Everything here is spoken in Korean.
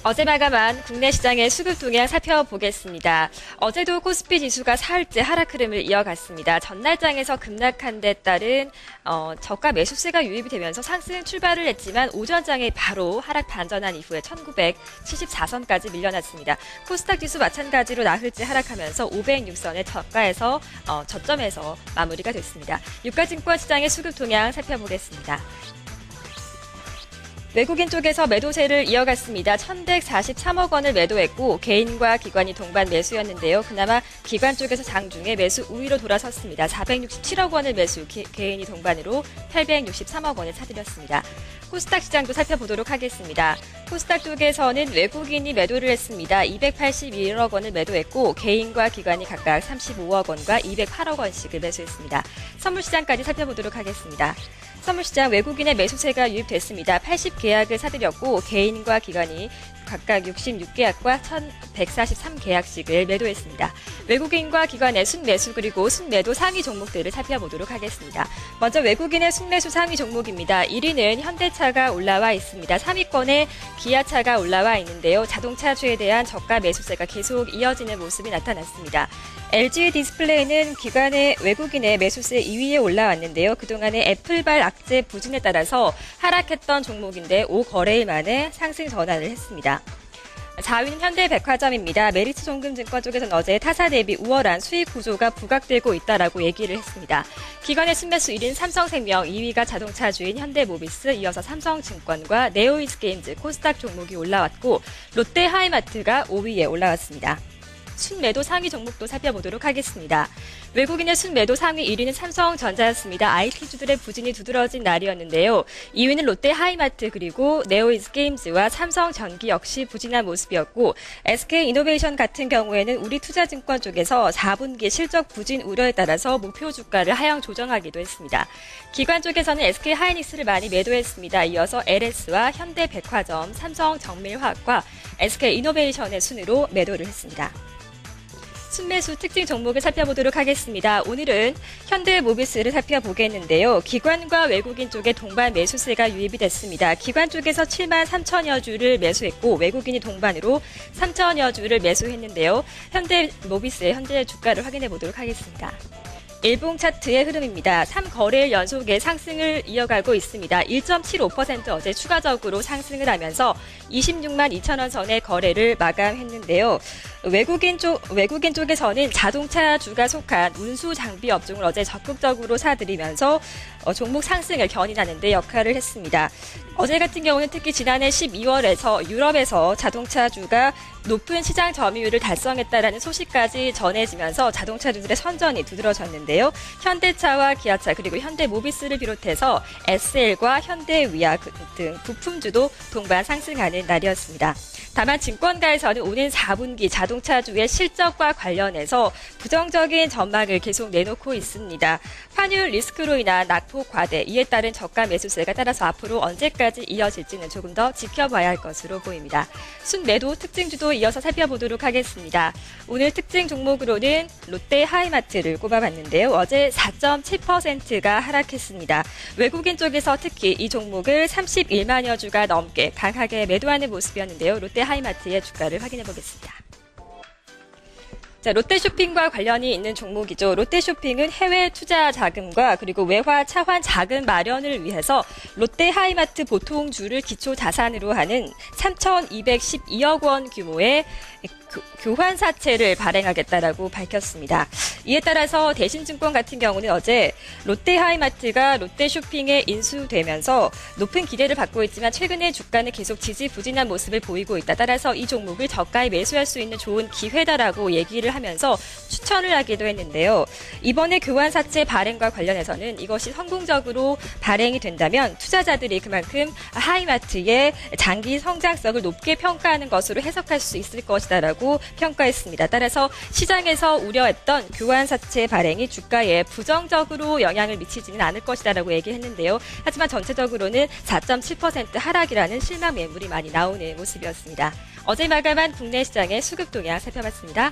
어제 마감한 국내 시장의 수급 동향 살펴보겠습니다. 어제도 코스피 지수가 사흘째 하락 흐름을 이어갔습니다. 전날장에서 급락한 데 따른 저가 매수세가 유입이 되면서 상승 출발을 했지만 오전장에 바로 하락 반전한 이후에 1974선까지 밀려났습니다. 코스닥 지수 마찬가지로 나흘째 하락하면서 506선의 저점에서 마무리가 됐습니다. 유가증권 시장의 수급 동향 살펴보겠습니다. 외국인 쪽에서 매도세를 이어갔습니다. 1,143억 원을 매도했고 개인과 기관이 동반 매수였는데요. 그나마 기관 쪽에서 장중에 매수 우위로 돌아섰습니다. 467억 원을 매수, 개인이 동반으로 863억 원을 사들였습니다. 코스닥 시장도 살펴보도록 하겠습니다. 코스닥 쪽에서는 외국인이 매도를 했습니다. 281억 원을 매도했고 개인과 기관이 각각 35억 원과 208억 원씩을 매수했습니다. 선물시장까지 살펴보도록 하겠습니다. 선물시장 외국인의 매수세가 유입됐습니다. 80계약을 사들였고 개인과 기관이 각각 66계약과 1,143계약씩을 매도했습니다. 외국인과 기관의 순매수 그리고 순매도 상위 종목들을 살펴보도록 하겠습니다. 먼저 외국인의 순매수 상위 종목입니다. 1위는 현대차가 올라와 있습니다. 3위권에 기아차가 올라와 있는데요. 자동차주에 대한 저가 매수세가 계속 이어지는 모습이 나타났습니다. LG 디스플레이는 외국인의 매수세 2위에 올라왔는데요. 그동안의 애플발 악재 부진에 따라서 하락했던 종목인데 5거래일 만에 상승 전환을 했습니다. 4위는 현대백화점입니다. 메리츠존금증권 쪽에서는 어제 타사 대비 우월한 수익 구조가 부각되고 있다라고 얘기를 했습니다. 기관의 순매수 1위는 삼성생명, 2위가 자동차주인 현대모비스, 이어서 삼성증권과 네오이즈게임즈, 코스닥 종목이 올라왔고 롯데하이마트가 5위에 올라왔습니다. 순매도 상위 종목도 살펴보도록 하겠습니다. 외국인의 순매도 상위 1위는 삼성전자였습니다. IT주들의 부진이 두드러진 날이었는데요. 2위는 롯데하이마트 그리고 네오이즈게임즈와 삼성전기 역시 부진한 모습이었고 SK이노베이션 같은 경우에는 우리투자증권 쪽에서 4분기 실적 부진 우려에 따라서 목표 주가를 하향 조정하기도 했습니다. 기관 쪽에서는 SK하이닉스를 많이 매도했습니다. 이어서 LS와 현대백화점, 삼성정밀화학과 SK이노베이션의 순으로 매도를 했습니다. 순매수 특징 종목을 살펴보도록 하겠습니다. 오늘은 현대모비스를 살펴보겠는데요. 기관과 외국인 쪽에 동반 매수세가 유입이 됐습니다. 기관 쪽에서 7만 3천여 주를 매수했고 외국인이 동반으로 3천여 주를 매수했는데요. 현대모비스의 현재 주가를 확인해 보도록 하겠습니다. 일봉 차트의 흐름입니다. 3거래일 연속의 상승을 이어가고 있습니다. 1.75% 어제 추가적으로 상승을 하면서 26만 2천 원 선의 거래를 마감했는데요. 외국인 쪽에서는 자동차주가 속한 운수 장비 업종을 어제 적극적으로 사들이면서 종목 상승을 견인하는 데 역할을 했습니다. 어제 같은 경우는 특히 지난해 12월에서 유럽에서 자동차주가 높은 시장 점유율을 달성했다라는 소식까지 전해지면서 자동차주들의 선전이 두드러졌는데요. 현대차와 기아차 그리고 현대모비스를 비롯해서 SL과 현대위아 등 부품주도 동반 상승하는 날이었습니다. 다만 증권가에서는 오는 4분기 자동차주의 실적과 관련해서 부정적인 전망을 계속 내놓고 있습니다. 환율 리스크로 인한 낙폭 과대, 이에 따른 저가 매수세가 따라서 앞으로 언제까지 이어질지는 조금 더 지켜봐야 할 것으로 보입니다. 순매도 특징주도 이어서 살펴보도록 하겠습니다. 오늘 특징 종목으로는 롯데하이마트를 꼽아봤는데요. 어제 4.7%가 하락했습니다. 외국인 쪽에서 특히 이 종목을 31만여 주가 넘게 강하게 매도하는 모습이었는데요. 롯데하이마트의 주가를 확인해 보겠습니다. 자, 롯데쇼핑과 관련이 있는 종목이죠. 롯데쇼핑은 해외 투자 자금과 그리고 외화 차환 자금 마련을 위해서 롯데하이마트 보통주를 기초 자산으로 하는 3,212억 원 규모의 교환사채를 발행하겠다라고 밝혔습니다. 이에 따라서 대신증권 같은 경우는 어제 롯데하이마트가 롯데쇼핑에 인수되면서 높은 기대를 받고 있지만 최근에 주가는 계속 지지부진한 모습을 보이고 있다. 따라서 이 종목을 저가에 매수할 수 있는 좋은 기회다라고 얘기를 하면서 추천을 하기도 했는데요. 이번에 교환사채 발행과 관련해서는 이것이 성공적으로 발행이 된다면 투자자들이 그만큼 하이마트의 장기 성장성을 높게 평가하는 것으로 해석할 수 있을 것이다라고 평가했습니다. 따라서 시장에서 우려했던 교환사채 발행이 주가에 부정적으로 영향을 미치지는 않을 것이다라고 얘기했는데요. 하지만 전체적으로는 4.7% 하락이라는 실망 매물이 많이 나오는 모습이었습니다. 어제 마감한 국내 시장의 수급 동향 살펴봤습니다.